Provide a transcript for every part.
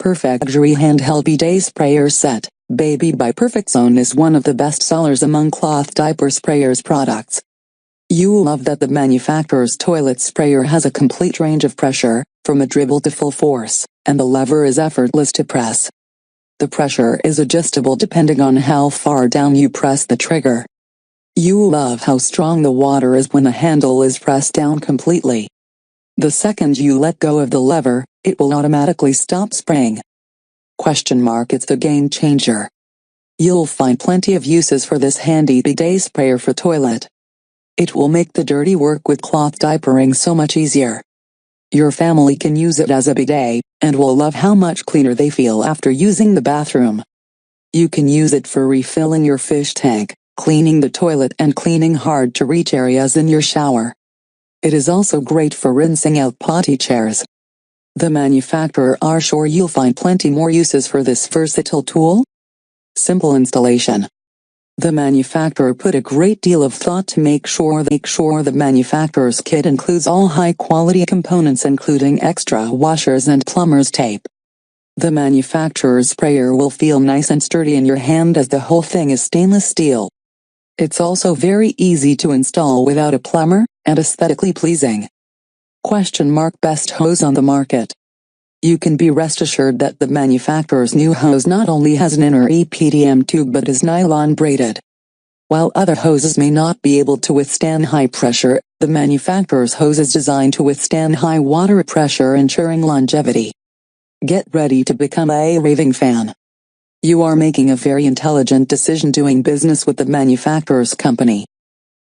Perfect Luxury Handheld Bidet Sprayer Set, Baby by PurrfectZone is one of the best sellers among cloth diaper sprayers products. You'll love that the manufacturer's toilet sprayer has a complete range of pressure, from a dribble to full force, and the lever is effortless to press. The pressure is adjustable depending on how far down you press the trigger. You'll love how strong the water is when the handle is pressed down completely. The second you let go of the lever, it will automatically stop spraying. It's the game changer. You'll find plenty of uses for this handy bidet sprayer for toilet. It will make the dirty work with cloth diapering so much easier. Your family can use it as a bidet, and will love how much cleaner they feel after using the bathroom. You can use it for refilling your fish tank, cleaning the toilet and cleaning hard-to-reach areas in your shower. It is also great for rinsing out potty chairs. The manufacturer are sure you'll find plenty more uses for this versatile tool. Simple installation. The manufacturer put a great deal of thought to make sure the manufacturer's kit includes all high-quality components including extra washers and plumber's tape. The manufacturer's sprayer will feel nice and sturdy in your hand as the whole thing is stainless steel. It's also very easy to install without a plumber, and aesthetically pleasing. Best hose on the market. You can be rest assured that the manufacturer's new hose not only has an inner EPDM tube but is nylon braided. While other hoses may not be able to withstand high pressure, the manufacturer's hose is designed to withstand high water pressure, ensuring longevity. Get ready to become a raving fan. You are making a very intelligent decision doing business with the manufacturer's company.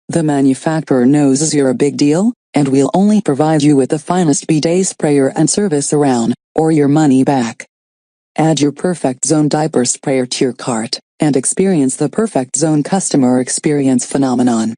The manufacturer knows you're a big deal, and we'll only provide you with the finest bidet sprayer and service around, or your money back. Add your PurrfectZone diaper sprayer to your cart, and experience the PurrfectZone customer experience phenomenon.